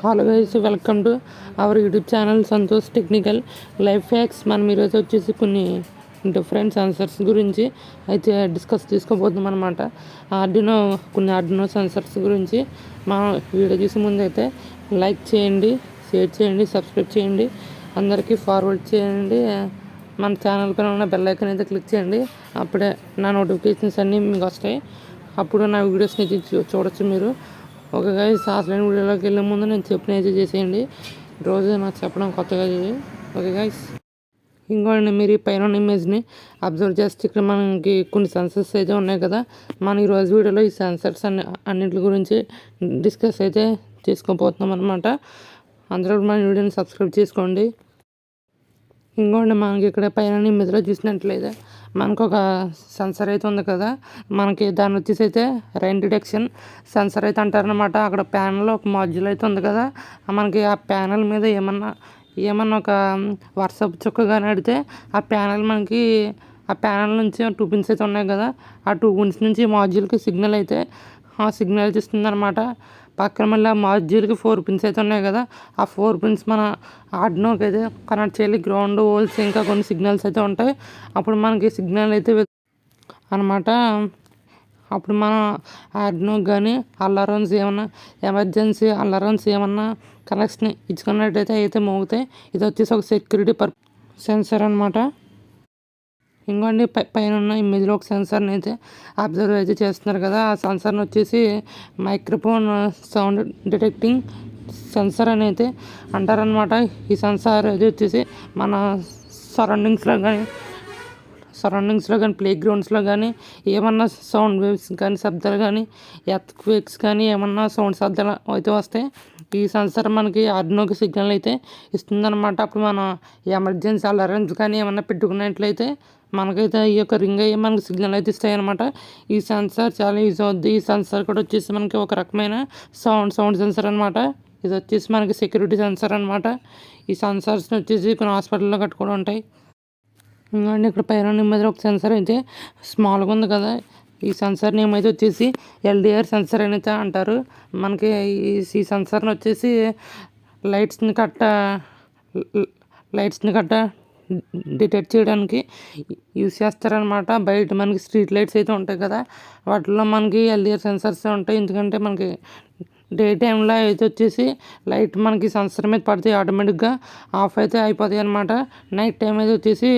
Hello guys, welcome to our YouTube channel Santosh technical life hacks. మనం ఈరోజు వచ్చేసి కొన్ని డిఫరెంట్ సెన్సర్స్ గురించి అయితే డిస్కస్ చేసుకోబోతున్నాం అనమాట. కొన్ని ఆర్డినో సెన్సర్స్ గురించి మా వీడియో చూసే ముందు అయితే లైక్ చేయండి, షేర్ చేయండి, సబ్స్క్రైబ్ చేయండి, అందరికీ ఫార్వర్డ్ చేయండి. మన ఛానల్ పైన ఉన్న బెల్ ఐకాన్ అయితే క్లిక్ చేయండి. అప్పుడే నా నోటిఫికేషన్స్ అన్నీ మీకు వస్తాయి. అప్పుడు నా వీడియోస్ని చూడొచ్చు మీరు. ఓకే గైస్, అసలైన వీడియోలోకి వెళ్ళే ముందు నేను చెప్పిన అయితే చేసేయండి. రోజు నాకు చెప్పడం కొత్తగా చేయండి. ఓకే గైస్, ఇంకోండి, మీరు ఈ పైన ఇమేజ్ని అబ్జర్వ్ చేస్తే ఇక్కడ మనకి కొన్ని సెన్సర్స్ అయితే ఉన్నాయి కదా. మనం ఈరోజు వీడియోలో ఈ సెన్సర్స్ అన్నింటి గురించి డిస్కస్ అయితే చేసుకోబోతున్నాం అనమాట. అందరూ మన వీడియోని సబ్స్క్రైబ్ చేసుకోండి. ఇంకోండి, మనకి ఇక్కడ పైన ఇమేజ్లో చూసినట్లయితే మనకు ఒక సెన్సర్ అయితే ఉంది కదా. మనకి దాన్ని వచ్చేసి అయితే రైన్ డిటెక్షన్ సెన్సర్ అయితే అంటారనమాట. అక్కడ ప్యానల్ ఒక మాడ్యూల్ అయితే ఉంది కదా. మనకి ఆ ప్యానల్ మీద ఏమన్నా ఒక వర్షపు చుక్క కానీ అడితే ఆ ప్యానల్ నుంచి 2 పిన్స్ అయితే ఉన్నాయి కదా. ఆ 2 పిన్స్ నుంచి మాడ్యూల్కి సిగ్నల్ అయితే ఇస్తుంది అనమాట. పక్కన మళ్ళీ ఆ మాడ్యూల్కి 4 పిన్స్ అయితే ఉన్నాయి కదా. ఆ 4 పిన్స్ మన ఆర్డినోకి అయితే కనెక్ట్ చేయాలి. గ్రౌండ్, హోల్స్, ఇంకా కొన్ని సిగ్నల్స్ అయితే ఉంటాయి. అప్పుడు మనకి సిగ్నల్ అయితే అనమాట. అప్పుడు మనం ఆర్డినోకి కానీ అల్లారన్స్ ఏమన్నా ఎమర్జెన్సీ అల్లారన్స్ ఏమన్నా కనెక్షన్ ఇచ్చుకున్నట్టయితే అయితే మోగుతాయి. ఇది వచ్చేసి ఒక సెక్యూరిటీ సెన్సర్ అనమాట. ఇంకోండి, పైన ఉన్న ఇమేజ్లో ఒక సెన్సర్ని అయితే అబ్జర్వ్ అయితే చేస్తున్నారు కదా. ఆ సెన్సర్ని వచ్చేసి మైక్రోఫోన్ సౌండ్ డిటెక్టింగ్ సెన్సర్ అని అయితే అంటారనమాట. ఈ సెన్సార్ అది వచ్చేసి మన సరౌండింగ్స్లో కానీ ప్లే గ్రౌండ్స్లో కానీ ఏమన్నా సౌండ్ వేవ్స్ కానీ శబ్దాలు కానీ ఎర్త్ క్వేక్స్ కానీ ఏమన్నా సౌండ్ శబ్దాలు అయితే వస్తాయి. ఈ సెన్సర్ మనకి ఆర్డినోకి సిగ్నల్ అయితే ఇస్తుందన్నమాట. అప్పుడు మనం ఎమర్జెన్సీ అలర్మ్స్ కానీ ఏమన్నా పెట్టుకున్నట్లయితే మనకైతే ఈ యొక్క రింగ్ అయ్యి మనకి సిగ్నల్ అయితే ఇస్తాయి అనమాట. ఈ సెన్సార్ చాలా యూజ్ అవుద్ది. ఈ సెన్సార్ కూడా వచ్చేసి మనకి ఒక రకమైన సౌండ్ సెన్సర్ అనమాట. ఇది వచ్చేసి మనకి సెక్యూరిటీ సెన్సర్ అనమాట. ఈ సెన్సార్స్ని వచ్చేసి కొన్ని హాస్పిటల్లో కట్టుకొని ఉంటాయి. ఇంకోండి, ఇక్కడ పైన మీద ఒక సెన్సర్ అయితే స్మాల్గా ఉంది కదా. ఈ సెన్సర్ నేమ్ అయితే వచ్చేసి LDR సెన్సర్ అని అయితే అంటారు. మనకి ఈ సెన్సర్ని వచ్చేసి లైట్స్ని కట్ట డిటెక్ట్ చేయడానికి యూస్ చేస్తారనమాట. బయట మనకి స్ట్రీట్ లైట్స్ అయితే ఉంటాయి కదా, వాటిలో మనకి LDR సెన్సర్స్ ఉంటాయి. ఎందుకంటే మనకి డే టైంలో అయితే వచ్చేసి లైట్ మనకి సెన్సర్ మీద పడితే ఆటోమేటిక్గా ఆఫ్ అయితే అయిపోతాయి అనమాట. నైట్ టైం అయితే వచ్చేసి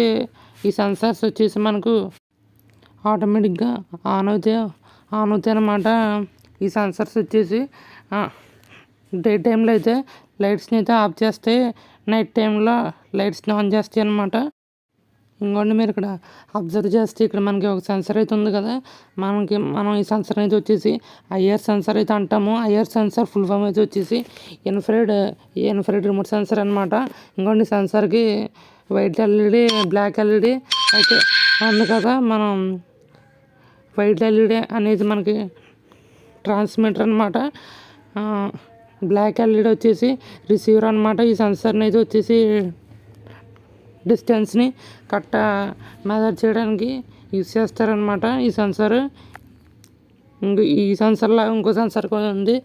ఈ సెన్సర్స్ వచ్చేసి మనకు ఆటోమేటిక్గా ఆన్ అవుతాయి అనమాట. ఈ సెన్సర్స్ వచ్చేసి డే టైంలో అయితే లైట్స్ని అయితే ఆఫ్ చేస్తాయి, నైట్ టైంలో లైట్స్ని ఆన్ చేస్తాయి అనమాట. ఇంకోండి, మీరు ఇక్కడ అబ్జర్వ్ చేస్తే ఇక్కడ మనకి ఒక సెన్సర్ అయితే ఉంది కదా. మనం ఈ సెన్సర్ అయితే వచ్చేసి IR సెన్సర్ అయితే అంటాము. IR సెన్సర్ ఫుల్ ఫామ్ అయితే వచ్చేసి ఇన్ఫ్రారెడ్ రిమోట్ సెన్సర్ అనమాట. ఇంకోండి, సెన్సర్కి వైట్ LED, బ్లాక్ LED అయితే ఉంది కదా. మనం వైట్ LED అనేది మనకి ట్రాన్స్మిటర్ అనమాట. బ్లాక్ LED వచ్చేసి రిసీవర్ అనమాట. ఈ సెన్సర్ని అయితే వచ్చేసి డిస్టెన్స్ని మెజర్ చేయడానికి యూస్ చేస్తారనమాట. ఈ సెన్సర్ లాగా ఇంకో సెన్సర్ కూడా ఉంది,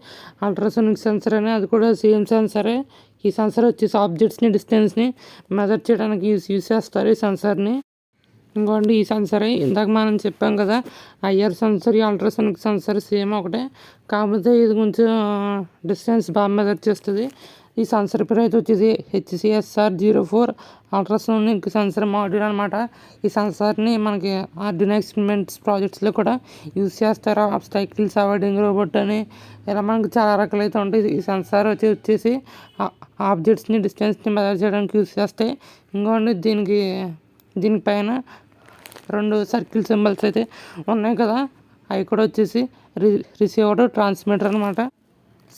అల్ట్రాసోనిక్ సెన్సర్ అని. అది కూడా సేమ్ సెన్సరే. ఈ సెన్సర్ వచ్చేసి ఆబ్జెక్ట్స్ని డిస్టెన్స్ని మెజర్ చేయడానికి యూస్ చేస్తారు ఈ సెన్సర్ని. ఇంకోండి, ఈ సెన్సరే ఇందాక మనం చెప్పాం కదా, IR సెన్సర్, ఈ అల్ట్రాసోనిక్ సెన్సర్ సేమ్ ఒకటే, కాకపోతే ఇది కొంచెం డిస్టెన్స్ బాగా మెజర్ చేస్తుంది. ఈ సెన్సర్ పేరు అయితే వచ్చేసి HCSR04 అల్ట్రాసోనిక్ సెన్సర్ మాడ్యూల్ అనమాట. ఈ సెన్సర్ని మనకి ఆర్డినో ఎక్స్పెరిమెంట్స్ ప్రాజెక్ట్స్లో కూడా యూజ్ చేస్తారు. ఆబ్స్టాకిల్స్ అవాయిడింగ్ రోబోట్ అని ఇలా మనకి చాలా రకాలు అయితే ఉంటాయి. ఈ సెన్సార్ వచ్చేసి ఆబ్జెక్ట్స్ని డిస్టెన్స్ని మెజర్ చేయడానికి యూజ్ చేస్తాయి. ఇంకోండి, దీనిపైన 2 సర్కిల్ సింబల్స్ అయితే ఉన్నాయి కదా. అవి కూడా వచ్చేసి రిసీవర్, ట్రాన్స్మిటర్ అనమాట.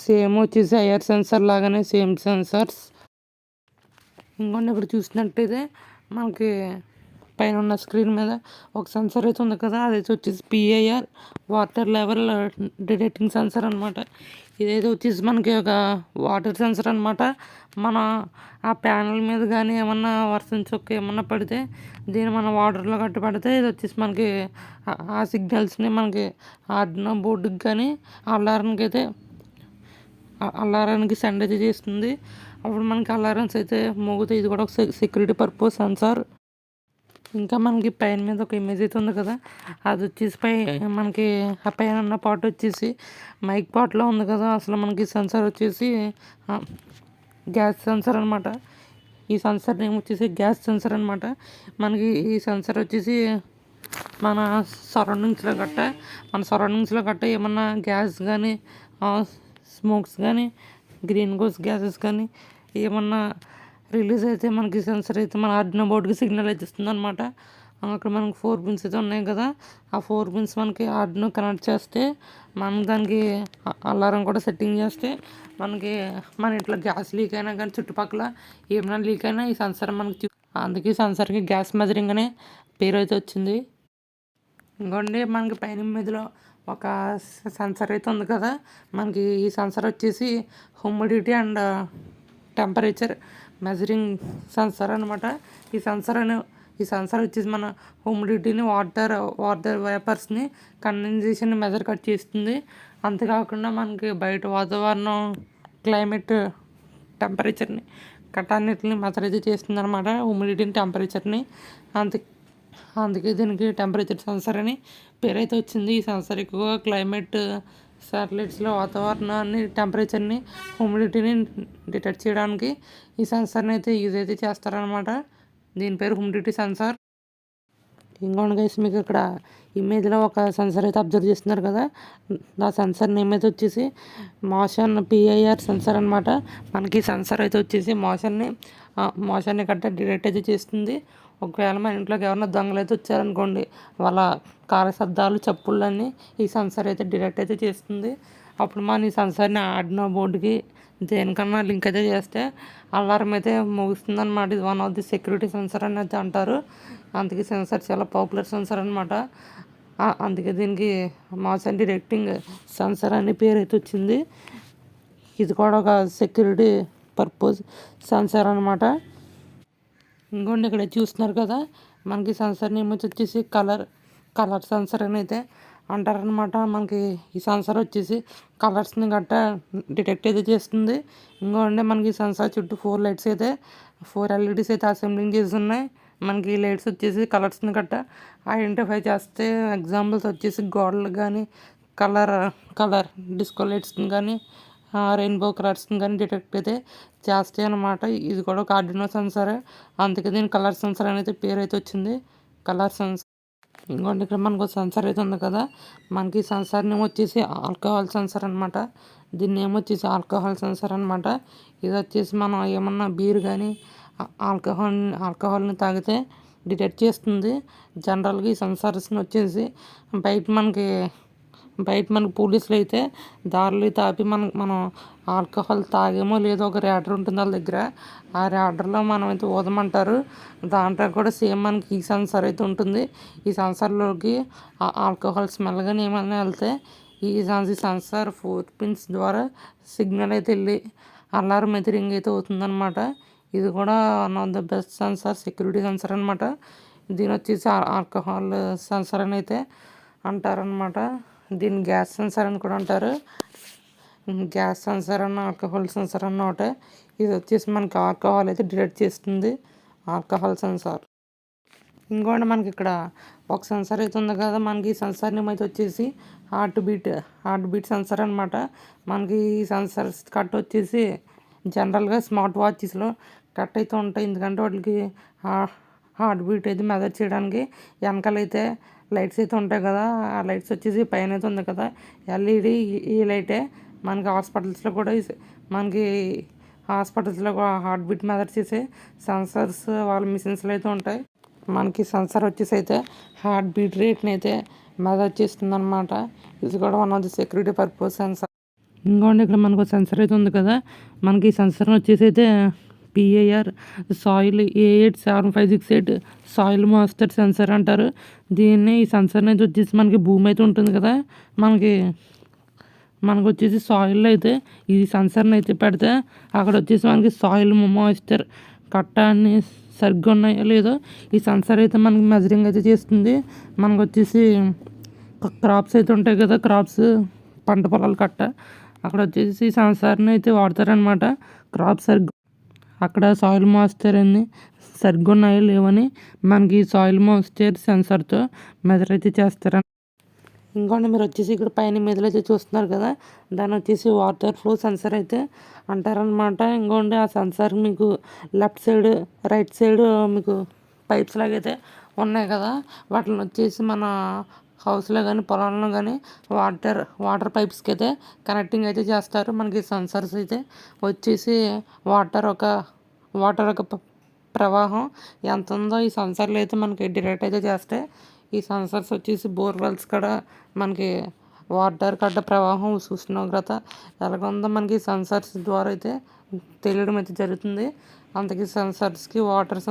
సేమ్ వచ్చేసి IR సెన్సర్ లాగానే సేమ్ సెన్సర్స్. ఇంకొన్ని ఇప్పుడు చూసినట్టయితే మనకి పైన ఉన్న స్క్రీన్ మీద ఒక సెన్సర్ అయితే ఉంది కదా. అదైతే వచ్చేసి PIR water level detecting sensor అనమాట. ఇదైతే వచ్చేసి మనకి ఒక వాటర్ సెన్సర్ అనమాట. మన ఆ ప్యానల్ మీద కానీ ఏమన్నా వర్షం చుక్క ఏమన్నా పడితే దీన్ని మనం వాటర్లో కట్టి పడితే ఇది వచ్చేసి మనకి ఆ సిగ్నల్స్ని మనకి ఆర్డినో బోర్డుకి కానీ అలారంకి అయితే అలారానికి సెండ్ అయితే చేస్తుంది. అప్పుడు మనకి అలారమ్స్ అయితే మోగుతాయి. ఇది కూడా ఒక సెక్యూరిటీ పర్పస్ సెన్సార్. ఇంకా మనకి పైన మీద ఒక ఇమేజ్ అయితే ఉంది కదా, అది వచ్చేసి మనకి ఆ పైన ఉన్న పాట్ వచ్చేసి మైక్ పాట్లో ఉంది కదా. అసలు మనకి సెన్సార్ వచ్చేసి గ్యాస్ సెన్సార్ అనమాట. ఈ సెన్సార్ నేమ్ వచ్చేసి గ్యాస్ సెన్సార్ అనమాట. మనకి ఈ సెన్సార్ వచ్చేసి మన సరౌండింగ్స్లో గట్ట ఏమన్నా గ్యాస్ కానీ స్మోక్స్ కానీ గ్రీన్ హౌస్ గ్యాసెస్ కానీ ఏమన్నా రిలీజ్ అయితే మనకి సెన్సర్ అయితే మన ఆర్డినో బోర్డుకి సిగ్నల్ అయితే ఇస్తుంది అనమాట. అక్కడ మనకి 4 పిన్స్ అయితే ఉన్నాయి కదా, ఆ 4 పిన్స్ మనకి ఆర్డినో కనెక్ట్ చేస్తే మనం దానికి అలారం కూడా సెట్టింగ్ చేస్తే మనకి మన ఇంట్లో గ్యాస్ లీక్ అయినా కానీ చుట్టుపక్కల ఏమైనా లీక్ అయినా ఈ సెన్సర్ మనకి అందుకే సెన్సర్కి గ్యాస్ మెజరింగ్ అనే పేరు అయితే వచ్చింది. ఇంకోండి మనకి పైన మీదలో ఒక సెన్సర్ అయితే ఉంది కదా, మనకి ఈ సెన్సర్ వచ్చేసి humidity and temperature measuring sensor అనమాట. ఈ సెన్సర్ వచ్చేసి మన హ్యూమిడిటీని వాటర్ వేపర్స్ని కండెన్సేషన్ మెజర్ కట్ చేస్తుంది. అంతేకాకుండా మనకి బయట వాతావరణం క్లైమేట్ టెంపరేచర్ని అన్నిటిని మెజర్ అయితే చేస్తుంది అనమాట, హ్యూమిడిటీని టెంపరేచర్ని. అందుకే దీనికి టెంపరేచర్ సెన్సర్ అని పేరైతే వచ్చింది. ఈ సెన్సర్ ఎక్కువగా క్లైమేట్ శాటిలైట్స్లో వాతావరణాన్ని టెంపరేచర్ని హ్యూమిడిటీని డిటెక్ట్ చేయడానికి ఈ సెన్సర్ని అయితే యూజ్ అయితే చేస్తారనమాట. దీని పేరు హ్యూమిడిటీ సెన్సార్. ఇంకోటి గైస్, మీకు ఇక్కడ ఇమేజ్లో ఒక సెన్సర్ అయితే అబ్జర్వ్ చేస్తున్నారు కదా, ఆ సెన్సర్ నేమ్ అయితే వచ్చేసి మోషన్ PIR సెన్సర్ అనమాట. మనకి సెన్సర్ అయితే వచ్చేసి మోషన్ని గట్ట డిటెక్ట్ అయితే చేస్తుంది. ఒకవేళ మన ఇంట్లోకి ఎవరైనా దొంగలు అయితే వచ్చారనుకోండి, వాళ్ళ కాల శబ్దాలు చప్పుళ్ళన్నీ ఈ సెన్సర్ అయితే డిటెక్ట్ అయితే చేస్తుంది. అప్పుడు మన ఈ సెన్సర్ని ఆర్డినో బోర్డుకి దేనికన్నా లింక్ అయితే చేస్తే అలారం అయితే ముగుస్తుంది అనమాట. ఇది one of the security sensor అని అయితే అంటారు. అందుకే సెన్సర్ చాలా పాపులర్ సెన్సర్ అనమాట. అందుకే దీనికి మోషన్ డిటెక్టింగ్ సెన్సర్ అనే పేరు అయితే వచ్చింది. ఇది కూడా ఒక సెక్యూరిటీ పర్పస్ సెన్సర్ అనమాట. ఇంకోండి ఇక్కడ చూస్తున్నారు కదా, మనకి సెన్సర్ నేమ్ వచ్చేసి కలర్ సెన్సర్ అని అయితే అంటారనమాట. మనకి ఈ సెన్సర్ వచ్చేసి కలర్స్ని గట్ట డిటెక్ట్ అయితే చేస్తుంది. ఇంకోండి మనకి సెన్సార్ చుట్టూ 4 లైట్స్ అయితే 4 LEDs అయితే అసెంబ్లింగ్ చేసి ఉన్నాయి. మనకి ఈ లైట్స్ వచ్చేసి కలర్స్ని గట్ట ఐడెంటిఫై చేస్తే ఎగ్జాంపుల్స్ వచ్చేసి గోడలు కానీ కలర్ డిస్కో లైట్స్ని కానీ రెయిన్బో కలర్స్ని కానీ డిటెక్ట్ అయితే చేస్తాయి అనమాట. ఇది కూడా ఒక ఆర్డినో సెన్సరే, అందుకే దీని కలర్ సెన్సర్ అనేది పేరు అయితే వచ్చింది, కలర్ సెన్సర్. ఇంకోటి ఇక్కడ మనకు సెన్సర్ అయితే ఉంది కదా, మనకి సెన్సర్ నేమ్ వచ్చేసి ఆల్కహాల్ సెన్సర్ అనమాట. దీని నేమ్ వచ్చేసి ఆల్కహాల్ సెన్సర్ అనమాట. ఇది వచ్చేసి మనం ఏమన్నా బీర్ కానీ ఆల్కహాల్ని తాగితే డిటెక్ట్ చేస్తుంది. జనరల్గా ఈ సెన్సర్స్ని వచ్చేసి బయట మనకి పోలీసులు అయితే దారిలో తాపి మనం ఆల్కహాల్ తాగేమో లేదో ఒక రేడర్ ఉంటుంది వాళ్ళ దగ్గర, ఆ రేడర్లో మనం అయితే ఊదమంటారు. దాంట్లో కూడా సేమ్ మనకి ఈ సెన్సర్ అయితే ఉంటుంది. ఈ సెన్సర్లోకి ఆల్కహాల్ స్మెల్ కానీ ఏమైనా వెళ్తే ఈ సెన్సర్ 4 పిన్స్ ద్వారా సిగ్నల్ అయితే వెళ్ళి అలారం అయితే రింగ్ అయితే అవుతుందన్నమాట. ఇది కూడా one of the best sensor, security sensor అనమాట. దీని వచ్చేసి ఆల్కహాల్ సెన్సర్ అని అయితే అంటారనమాట. దీన్ని గ్యాస్ సెన్సర్ అని కూడా అంటారు. గ్యాస్ సెన్సర్ అన్న ఆల్కహాల్ సెన్సర్ అన్న ఒకటే. ఇది వచ్చేసి మనకి ఆల్కహాల్ అయితే డిటెక్ట్ చేస్తుంది, ఆల్కహాల్ సెన్సార్. ఇంకోటి మనకి ఇక్కడ ఒక సెన్సర్ అయితే ఉంది కదా, మనకి ఈ సెన్సర్ నేమ్ అయితే వచ్చేసి హార్ట్ బీట్ సెన్సర్ అనమాట. మనకి ఈ సెన్సర్స్ కట్ వచ్చేసి జనరల్గా స్మార్ట్ వాచెస్లో కట్ అయితే ఉంటాయి. ఎందుకంటే వాటికి హార్ట్ బీట్ అయితే మెజర్ చేయడానికి వెనకాలైతే లైట్స్ అయితే ఉంటాయి కదా, ఆ లైట్స్ వచ్చేసి పైన అయితే ఉంది కదా LED, ఈ లైటే మనకి హాస్పిటల్స్లో కూడా హార్ట్ బీట్ మెజర్ చేసే సెన్సర్స్ వాళ్ళ మిషన్స్లో అయితే ఉంటాయి. మనకి సెన్సర్ వచ్చేసి అయితే హార్ట్ బీట్ రేట్ని అయితే మెజర్ చేస్తుంది అనమాట. ఇది కూడా one of the security purpose sensor. ఇంకోండి ఇక్కడ మనకు సెన్సర్ అయితే ఉంది కదా, మనకి సెన్సర్ వచ్చేసి అయితే PIR soil A8756 soil master sensor అంటారు. ఈ సెన్సర్ని అయితే వచ్చేసి మనకి భూమి అయితే ఉంటుంది కదా, మనకు వచ్చేసి సాయిల్లో అయితే ఈ సెన్సర్ని అయితే పెడితే అక్కడ వచ్చేసి మనకి సాయిల్ మాయిశ్చర్ అన్ని సరిగ్గా ఉన్నాయో లేదో ఈ సెన్సర్ అయితే మనకి మెజరింగ్ అయితే చేస్తుంది. మనకు వచ్చేసి క్రాప్స్ అయితే ఉంటాయి కదా, పంట పొలాలు అక్కడ వచ్చేసి సెన్సార్ని అయితే వాడతారనమాట. క్రాప్ సరిగ్గా అక్కడ సాయిల్ మాయిశ్చర్ అని సరిగ్గా ఉన్నాయో లేవని మనకి సాయిల్ మాయిశ్చర్ సెన్సార్తో మెజర్ అయితే చేస్తారు. ఇంకోండి మీరు వచ్చేసి ఇక్కడ పైన మీదలో అయితే చూస్తున్నారు కదా, దాన్ని వచ్చేసి వాటర్ ఫ్లో సెన్సార్ అయితే అంటారనమాట. ఇంకోండి ఆ సెన్సార్ మీకు లెఫ్ట్ సైడ్ రైట్ సైడ్ మీకు పైప్స్ లాగైతే ఉన్నాయి కదా, వాటిని వచ్చేసి మన హౌస్లో కానీ పొలంలో కానీ వాటర్ పైప్స్కి అయితే కనెక్టింగ్ అయితే చేస్తారు. మనకి సెన్సార్స్ అయితే వచ్చేసి వాటర్ ఒక ప్రవాహం ఎంత ఉందో ఈ సెన్సార్లు అయితే మనకి డిటెక్ట్ అయితే చేస్తాయి. ఈ సెన్సార్స్ వచ్చేసి బోర్వెల్స్ కూడా మనకి వాటర్ కట్ట ప్రవాహం ఉష్ణోగ్రత ఎలాగ ఉందో మనకి సెన్సార్స్ ద్వారా అయితే తెలియడం అయితే జరుగుతుంది. అందుకే సెన్సార్స్కి వాటర్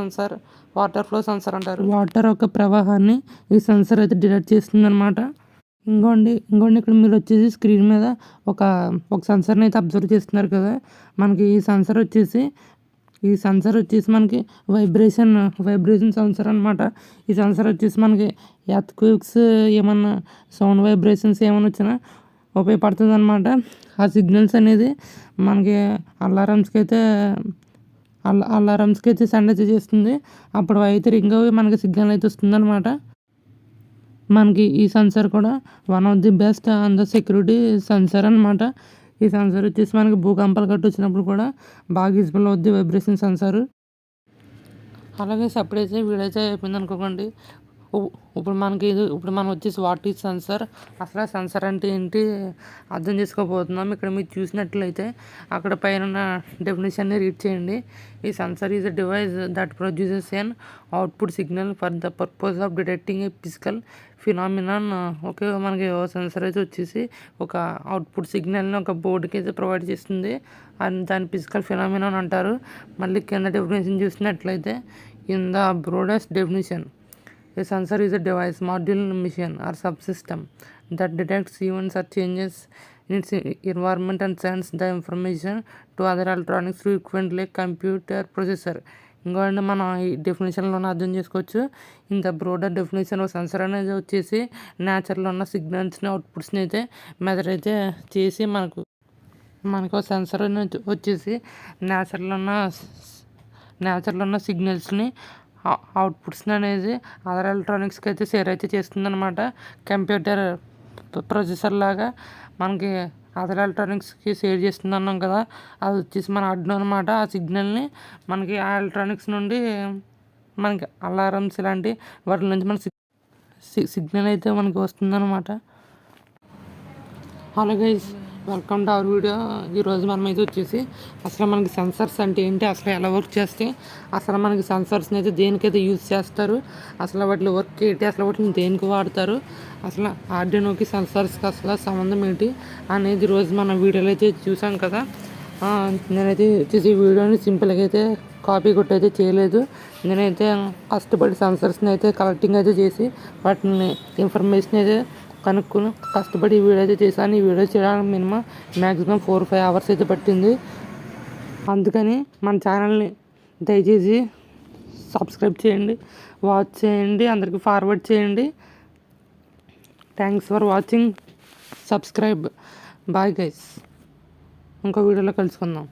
ఫ్లో సెన్సార్ అంటారు. వాటర్ ఒక ప్రవాహాన్ని ఈ సెన్సార్ అయితే డిటెక్ట్ చేస్తుంది అనమాట. ఇంకోండి ఇక్కడ మీరు వచ్చేసి స్క్రీన్ మీద ఒక సెన్సార్ని అయితే అబ్జర్వ్ చేస్తున్నారు కదా, మనకి ఈ సెన్సార్ వచ్చేసి మనకి వైబ్రేషన్ సెన్సార్ అనమాట. ఈ సెన్సార్ వచ్చేసి మనకి ఎర్త్క్వేక్స్ ఏమన్నా సౌండ్ వైబ్రేషన్స్ ఏమైనా వచ్చినా ఉపయోగపడుతుంది అనమాట. ఆ సిగ్నల్స్ అనేది మనకి అలారమ్స్కి అయితే సెండ్ అయితే చేస్తుంది. అప్పుడు అయితే రింగ్ అవి మనకి సిగ్నల్ అయితే వస్తుంది అనమాట. మనకి ఈ సెన్సార్ కూడా one of the best and the security sensor అనమాట. ఈ సెన్సార్ వచ్చేసి మనకి భూకంపాలు గట్టు వచ్చినప్పుడు కూడా బాగా యూజ్ఫుల్ అవుద్ది వైబ్రేషన్ సెన్సార్. అలాగే సపరేట్ వీడియో అయితే అయిపోయింది అనుకోకండి. ఇప్పుడు మనం వచ్చేసి వాట్ ఈజ్ సెన్సార్, అసలు సెన్సార్ అంటే ఏంటి అర్థం చేసుకోబోతున్నాం. ఇక్కడ మీరు చూసినట్లయితే అక్కడ పైన డెఫినేషన్ని రీడ్ చేయండి. ఈ sensor is a device that produces an output signal for the purpose of detecting a physical phenomenon. Okay, మనకి సెన్సార్ అయితే వచ్చేసి ఒక అవుట్పుట్ సిగ్నల్ని ఒక బోర్డుకి అయితే ప్రొవైడ్ చేస్తుంది. అండ్ దాని ఫిజికల్ ఫినామినాన్ అంటారు. మళ్ళీ కింద డెఫినేషన్ చూసినట్లయితే in the broadest definition, a sensor is a device, module, machine or subsystem that detects events or changes in its environment and sends the information to other electronics through equipment like computer processor. ఇంకోండి మనం ఈ డెఫినేషన్లోనే అర్థం చేసుకోవచ్చు. ఇంత border definition sensor అనేది వచ్చేసి నేచర్లో ఉన్న సిగ్నల్స్ని అవుట్పుట్స్ని అయితే మెజర్ అయితే చేసి మనకు సెన్సర్ వచ్చేసి నేచర్లో ఉన్న సిగ్నల్స్ని అవుట్పుట్స్ అనేది అదర్ ఎలక్ట్రానిక్స్కి అయితే షేర్ అయితే చేస్తుందన్నమాట. కంప్యూటర్ ప్రొసెసర్ లాగా మనకి అదర్ ఎలక్ట్రానిక్స్కి షేర్ చేస్తుంది అన్నాం కదా, అది వచ్చేసి మన ఆర్డునో అనమాట. ఆ సిగ్నల్ని మనకి ఆ ఎలక్ట్రానిక్స్ నుండి మనకి అలారమ్స్ ఇలాంటి వాటి నుంచి మన సిగ్నల్ అయితే మనకి వస్తుందన్నమాట. అలాగే వెల్కమ్ టు అవర్ వీడియో. ఈరోజు మనమైతే వచ్చేసి అసలు మనకి సెన్సార్స్ అంటే ఏంటి, అసలు ఎలా వర్క్ చేస్తాయి, అసలు మనకి సెన్సార్స్ని అయితే దేనికైతే యూజ్ చేస్తారు, అసలు వాటి వర్క్ ఏంటి, అసలు వాటిని దేనికి వాడతారు, అసలు ఆర్డినోకి సెన్సార్స్కి అసలు సంబంధం ఏంటి అనేది ఈరోజు మన వీడియోలో అయితే చూసాం కదా. నేనైతే వచ్చేసి ఈ వీడియోని సింపుల్గా అయితే కాపీ కొట్టి అయితే చేయలేదు. నేనైతే కష్టపడి సెన్సార్స్ని అయితే కలెక్టింగ్ అయితే చేసి వాటిని ఇన్ఫర్మేషన్ అయితే కనుక్కొని కష్టపడి ఈ వీడియో అయితే చేశాను. ఈ వీడియో చేయడానికి మినిమం మ్యాక్సిమం 4-5 అవర్స్ అయితే పట్టింది. అందుకని మన ఛానల్ని దయచేసి సబ్స్క్రైబ్ చేయండి, వాచ్ చేయండి, అందరికీ ఫార్వర్డ్ చేయండి. Thanks for watching, subscribe. Bye guys, ఇంకో వీడియోలో కలుసుకుందాం.